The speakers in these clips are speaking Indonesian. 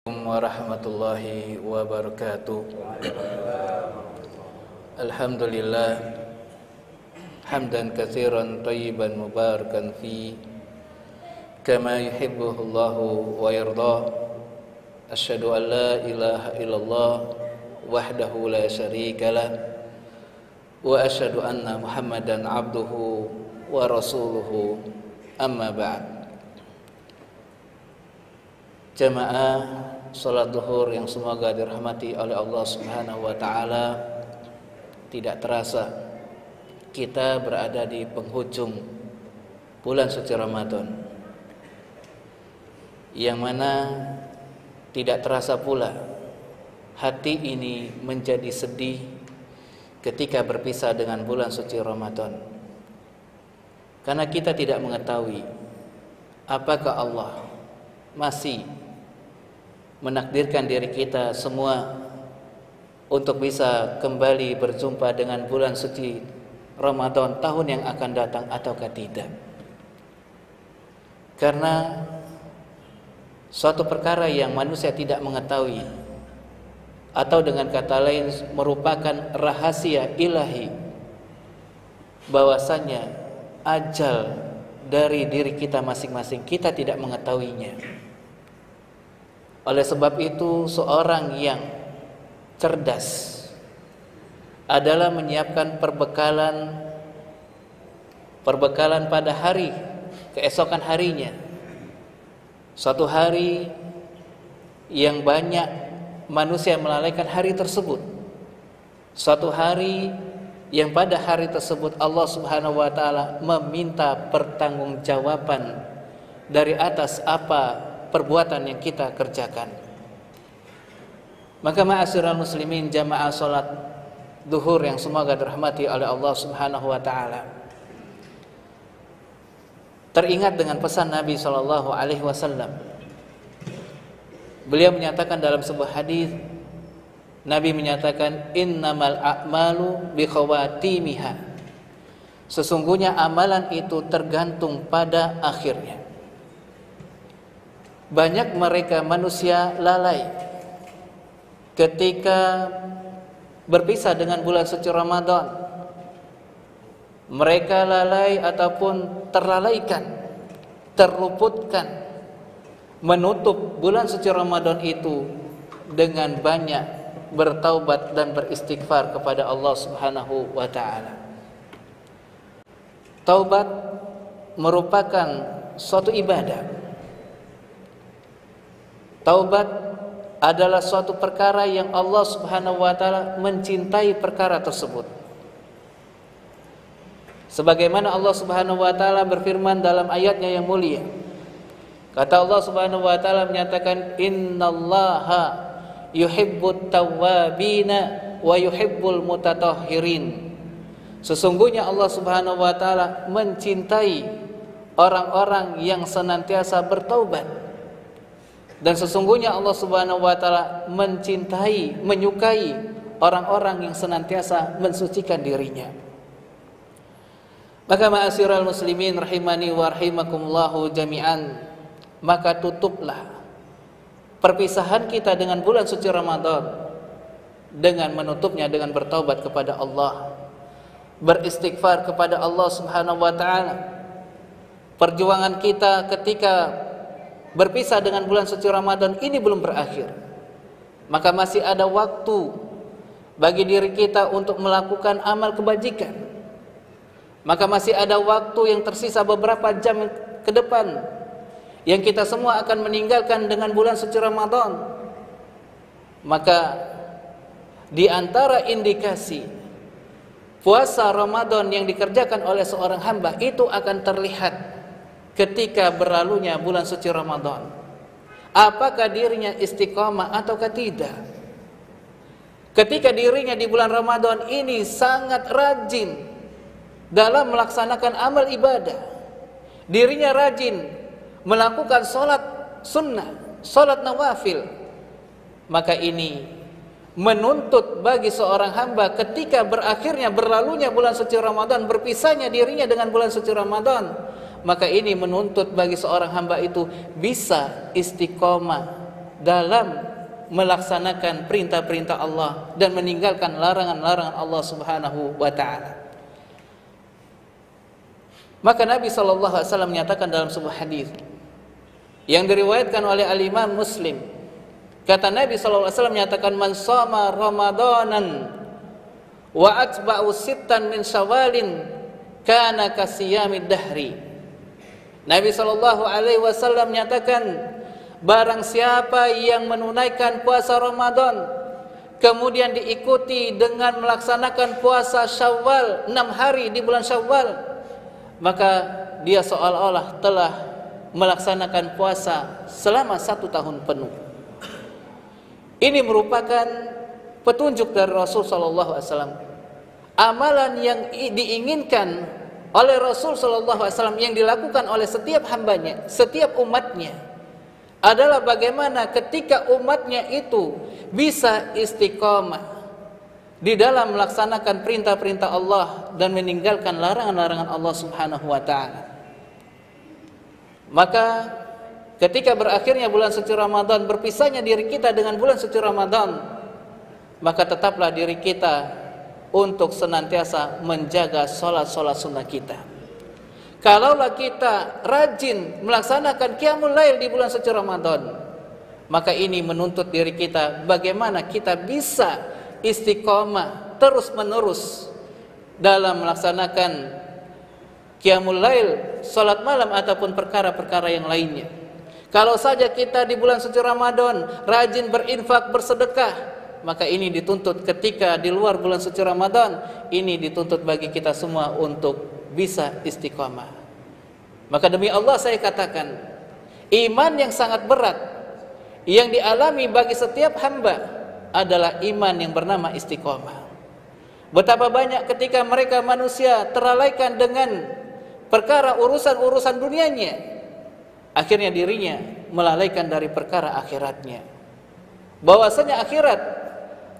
Warahmatullahi wabarakatuh. Alhamdulillah hamdan katsiran thayyiban mubarakan fi kama yuhibbuhullahu wa yardah. Asyhadu an la ilaha illallah wahdahu la syarikalah wa asyhadu anna Muhammadan abduhu wa rasuluhu, amma ba'd. Jamaah salat zuhur yang semoga dirahmati oleh Allah Subhanahu wa taala, tidak terasa kita berada di penghujung bulan suci Ramadan, yang mana tidak terasa pula hati ini menjadi sedih ketika berpisah dengan bulan suci Ramadan, karena kita tidak mengetahui apakah Allah masih menakdirkan diri kita semua untuk bisa kembali berjumpa dengan bulan suci Ramadan tahun yang akan datang ataukah tidak. Karena suatu perkara yang manusia tidak mengetahui, atau dengan kata lain merupakan rahasia ilahi, bahwasanya ajal dari diri kita masing-masing kita tidak mengetahuinya. Oleh sebab itu, seorang yang cerdas adalah menyiapkan perbekalan pada hari keesokan harinya. Suatu hari yang banyak manusia melalaikan hari tersebut. Suatu hari yang pada hari tersebut Allah Subhanahu wa taala meminta pertanggungjawaban dari atas apa perbuatan yang kita kerjakan. Maka ma'asyiral muslimin, jamaah salat zuhur yang semoga dirahmati oleh Allah Subhanahu wa taala, teringat dengan pesan Nabi sallallahu alaihi wasallam. Beliau menyatakan dalam sebuah hadis, Nabi menyatakan, innamal a'malu bikhawatimiha. Sesungguhnya amalan itu tergantung pada akhirnya. Banyak mereka manusia lalai ketika berpisah dengan bulan suci Ramadan. Mereka lalai ataupun terlalaikan, terluputkan menutup bulan suci Ramadan itu dengan banyak bertaubat dan beristighfar kepada Allah Subhanahu wa taala. Taubat merupakan suatu ibadah. Taubat adalah suatu perkara yang Allah Subhanahu wa taala mencintai perkara tersebut. Sebagaimana Allah Subhanahu wa taala berfirman dalam ayatnya yang mulia. Kata Allah Subhanahu wa taala menyatakan, innallaha yuhibbut tawwabina wa yuhibbul mutatahhirin. Sesungguhnya Allah Subhanahu wa taala mencintai orang-orang yang senantiasa bertaubat. Dan sesungguhnya Allah Subhanahu wa taala mencintai, menyukai orang-orang yang senantiasa mensucikan dirinya. Maka ma'asyiral muslimin rahimani wa rahimakumullahu jami'an, maka tutuplah perpisahan kita dengan bulan suci Ramadan dengan menutupnya dengan bertaubat kepada Allah, beristighfar kepada Allah Subhanahu wa taala. Perjuangan kita ketika berpisah dengan bulan suci Ramadan ini belum berakhir. Maka masih ada waktu bagi diri kita untuk melakukan amal kebajikan. Maka masih ada waktu yang tersisa beberapa jam ke depan yang kita semua akan meninggalkan dengan bulan suci Ramadan. Maka di antara indikasi puasa Ramadan yang dikerjakan oleh seorang hamba itu akan terlihat ketika berlalunya bulan suci Ramadan. Apakah dirinya istiqamah ataukah tidak? Ketika dirinya di bulan Ramadan ini sangat rajin dalam melaksanakan amal ibadah, dirinya rajin melakukan sholat sunnah, sholat nawafil, maka ini menuntut bagi seorang hamba ketika berakhirnya berlalunya bulan suci Ramadan, berpisahnya dirinya dengan bulan suci Ramadan, maka ini menuntut bagi seorang hamba itu bisa istiqomah dalam melaksanakan perintah-perintah Allah dan meninggalkan larangan-larangan Allah Subhanahu wa taala. Maka Nabi sallallahu alaihi wasallam menyatakan dalam sebuah hadis yang diriwayatkan oleh Al-Imam Muslim, kata Nabi sallallahu alaihi wasallam menyatakan, man shoma ramadanan wa atba'u sittan min syawalin kana kasiyamid dahri. Nabi sallallahu alaihi wasallam menyatakan, barang siapa yang menunaikan puasa Ramadan kemudian diikuti dengan melaksanakan puasa Syawal 6 hari di bulan Syawal, maka dia seolah-olah telah melaksanakan puasa selama 1 tahun penuh. Ini merupakan petunjuk dari Rasul sallallahu alaihi wasallam. Amalan yang diinginkan oleh Rasul sallallahu alaihi wasallam yang dilakukan oleh setiap hambanya, setiap umatnya, adalah bagaimana ketika umatnya itu bisa istiqamah di dalam melaksanakan perintah-perintah Allah dan meninggalkan larangan-larangan Allah Subhanahu wa taala. Maka ketika berakhirnya bulan suci Ramadan, berpisahnya diri kita dengan bulan suci Ramadan, maka tetaplah diri kita untuk senantiasa menjaga sholat-sholat sunnah kita. Kalaulah kita rajin melaksanakan qiyamul lail di bulan suci Ramadan, maka ini menuntut diri kita bagaimana kita bisa istiqomah terus-menerus dalam melaksanakan qiyamul lail, salat malam ataupun perkara-perkara yang lainnya. Kalau saja kita di bulan suci Ramadan rajin berinfak, bersedekah, maka ini dituntut ketika di luar bulan suci Ramadan, ini dituntut bagi kita semua untuk bisa istiqamah. Maka demi Allah saya katakan, iman yang sangat berat yang dialami bagi setiap hamba adalah iman yang bernama istiqamah. Betapa banyak ketika mereka manusia terlalaikan dengan perkara urusan-urusan dunianya, akhirnya dirinya melalaikan dari perkara akhiratnya. Bahwasanya akhirat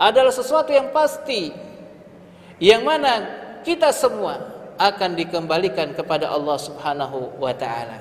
adalah sesuatu yang pasti, yang mana kita semua akan dikembalikan kepada Allah Subhanahu wa taala.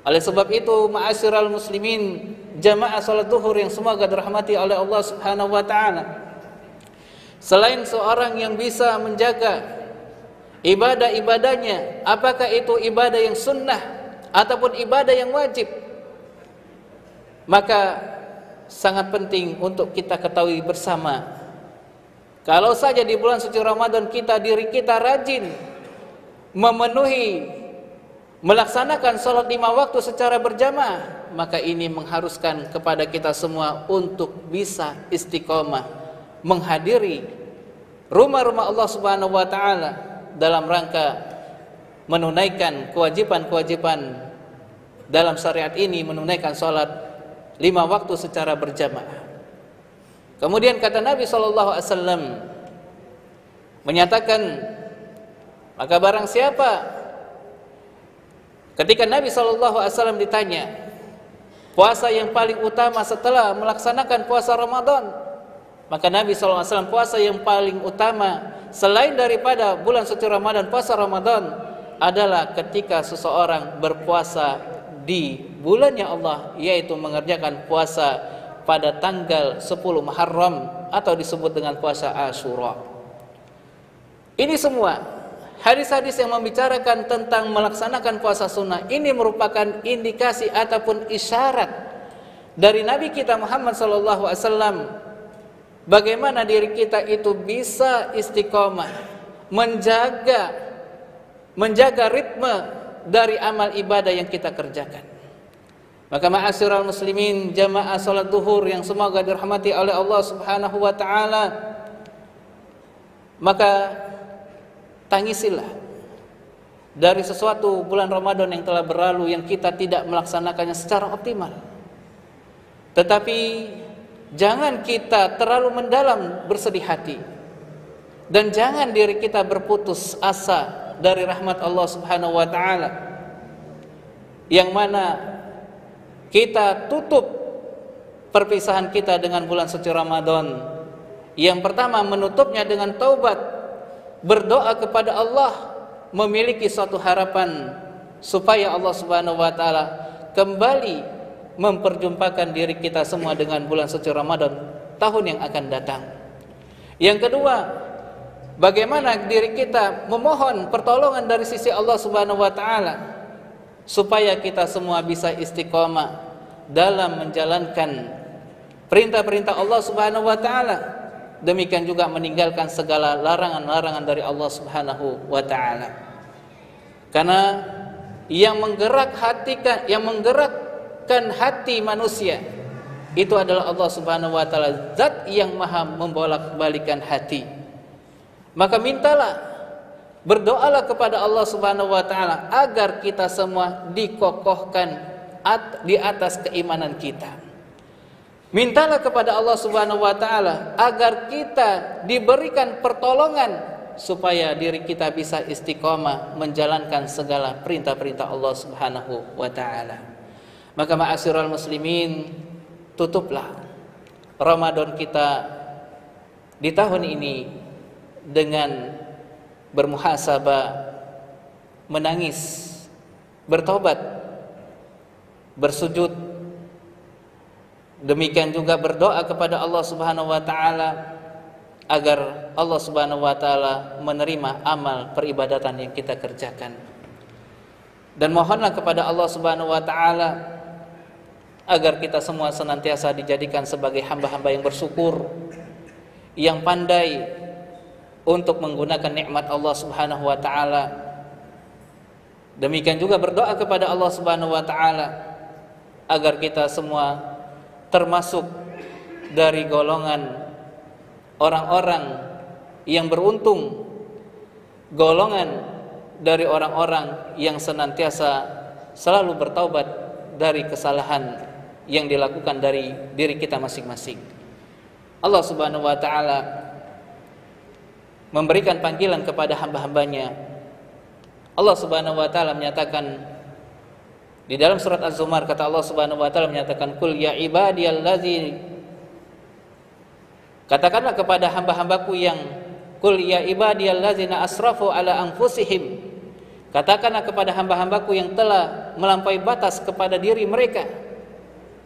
Oleh sebab itu, ma'asyiral muslimin, jamaah salat zuhur yang semoga dirahmati oleh Allah Subhanahu wa taala, selain seorang yang bisa menjaga ibadah-ibadahnya, apakah itu ibadah yang sunnah ataupun ibadah yang wajib, maka sangat penting untuk kita ketahui bersama, kalau saja di bulan suci Ramadan diri kita rajin memenuhi, melaksanakan sholat 5 waktu secara berjamaah, maka ini mengharuskan kepada kita semua untuk bisa istiqomah menghadiri rumah-rumah Allah Subhanahu wa taala dalam rangka menunaikan kewajiban-kewajiban dalam syariat ini, menunaikan sholat 5 waktu secara berjamaah. Kemudian kata Nabi sallallahu alaihi wasallam menyatakan, maka barang siapa, ketika Nabi SAW ditanya puasa yang paling utama setelah melaksanakan puasa Ramadan, maka Nabi SAW, puasa yang paling utama selain daripada bulan suci Ramadan, puasa Ramadan, adalah ketika seseorang berpuasa di bulannya Allah, yaitu mengerjakan puasa pada tanggal 10 Muharram atau disebut dengan puasa Asyura. Ini semua hadis-hadis yang membicarakan tentang melaksanakan puasa sunnah, ini merupakan indikasi ataupun isyarat dari Nabi kita Muhammad SAW bagaimana diri kita itu bisa istiqomah menjaga ritme dari amal ibadah yang kita kerjakan. Maka ma'asyiral muslimin, jamaah salat zuhur yang semoga dirahmati oleh Allah Subhanahu wa taala, maka tangisilah dari sesuatu bulan Ramadan yang telah berlalu yang kita tidak melaksanakannya secara optimal. Tetapi jangan kita terlalu mendalam bersedih hati, dan jangan diri kita berputus asa dari rahmat Allah Subhanahu wa taala, yang mana kita tutup perpisahan kita dengan bulan suci Ramadan. Yang pertama, menutupnya dengan taubat, berdoa kepada Allah, memiliki suatu harapan supaya Allah Subhanahu wa taala kembali memperjumpakan diri kita semua dengan bulan suci Ramadan tahun yang akan datang. Yang kedua, bagaimana diri kita memohon pertolongan dari sisi Allah Subhanahu wa taala supaya kita semua bisa istiqomah dalam menjalankan perintah-perintah Allah Subhanahu wa taala. Demikian juga meninggalkan segala larangan-larangan dari Allah Subhanahu wa taala. Karena yang menggerakkan hati manusia itu adalah Allah Subhanahu wa taala, zat yang maha membolak-balikan hati. Maka mintalah, berdoalah kepada Allah Subhanahu wa taala agar kita semua dikokohkan di atas keimanan kita. Mintalah kepada Allah Subhanahu wa taala agar kita diberikan pertolongan supaya diri kita bisa istiqomah menjalankan segala perintah-perintah Allah Subhanahu wa taala. Maka ma'asyiral muslimin, tutuplah Ramadan kita di tahun ini dengan bermuhasabah, menangis, bertobat, bersujud, demikian juga berdoa kepada Allah Subhanahu wa taala agar Allah Subhanahu wa taala menerima amal peribadatan yang kita kerjakan. Dan mohonlah kepada Allah Subhanahu wa taala agar kita semua senantiasa dijadikan sebagai hamba-hamba yang bersyukur, yang pandai untuk menggunakan nikmat Allah Subhanahu wa taala. Demikian juga berdoa kepada Allah Subhanahu wa taala agar kita semua termasuk dari golongan orang-orang yang beruntung, golongan dari orang-orang yang senantiasa selalu bertaubat dari kesalahan yang dilakukan dari diri kita masing-masing. Allah Subhanahu wa taala memberikan panggilan kepada hamba-hambanya. Allah Subhanahu wa taala menyatakan di dalam surat Az-Zumar, kata Allah Subhanahu wa taala menyatakan, "Qul ya ibadiyallazina", katakanlah kepada hamba-hambaku yang, "Qul ya ibadiyallazina asrafu ala anfusihim", katakanlah kepada hamba-hambaku yang telah melampaui batas kepada diri mereka,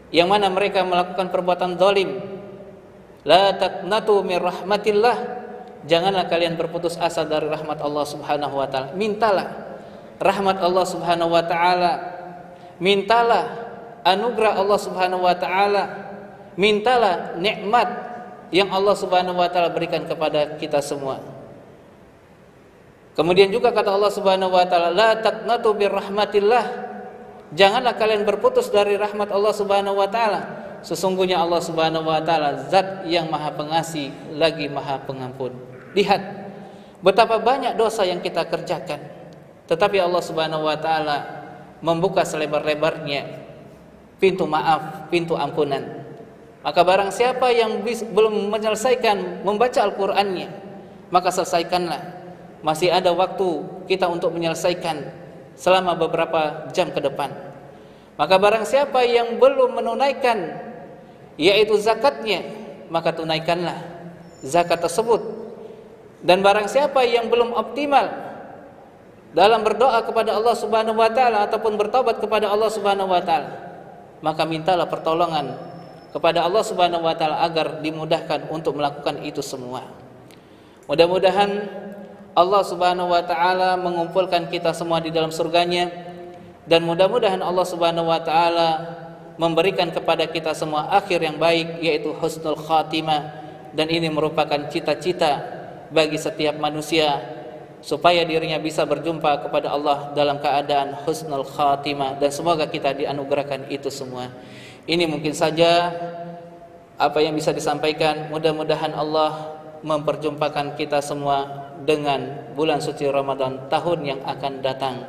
yang mana mereka melakukan perbuatan zalim, "La taqnatu min rahmatillah", janganlah kalian berputus asa dari rahmat Allah Subhanahu wa taala. Mintalah rahmat Allah Subhanahu wa taala, mintalah anugerah Allah Subhanahu wa taala, mintalah nikmat yang Allah Subhanahu wa taala berikan kepada kita semua. Kemudian juga kata Allah Subhanahu wa taala, "La taqnatu bir rahmatillah", janganlah kalian berputus dari rahmat Allah Subhanahu wa taala. Sesungguhnya Allah Subhanahu wa taala zat yang maha pengasih lagi maha pengampun. Lihat betapa banyak dosa yang kita kerjakan, tetapi Allah Subhanahu wa taala membuka selebar-lebarnya pintu maaf, pintu ampunan. Maka barang siapa yang belum menyelesaikan membaca Al-Qur'annya, maka selesaikanlah. Masih ada waktu kita untuk menyelesaikan selama beberapa jam ke depan. Maka barang siapa yang belum menunaikan yaitu zakatnya, maka tunaikanlah zakat tersebut. Dan barang siapa yang belum optimal dalam berdoa kepada Allah Subhanahu wa taala ataupun bertobat kepada Allah Subhanahu wa taala, maka mintalah pertolongan kepada Allah Subhanahu wa taala agar dimudahkan untuk melakukan itu semua. Mudah-mudahan Allah Subhanahu wa taala mengumpulkan kita semua di dalam surganya, dan mudah-mudahan Allah Subhanahu wa taala memberikan kepada kita semua akhir yang baik, yaitu husnul khatimah. Dan ini merupakan cita-cita bagi setiap manusia supaya dirinya bisa berjumpa kepada Allah dalam keadaan husnul khatimah, dan semoga kita dianugerahkan itu semua. Ini mungkin saja apa yang bisa disampaikan. Mudah-mudahan Allah memperjumpakan kita semua dengan bulan suci Ramadan tahun yang akan datang.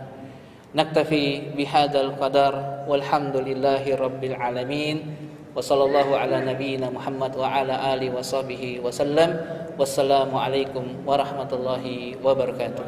Naktafi bihadzal qadar walhamdulillahi rabbil alamin. Wa sallallahu ala nabiyyina Muhammad wa ala alihi wa sahbihi wasallam. Wassalamu alaikum warahmatullahi wabarakatuh.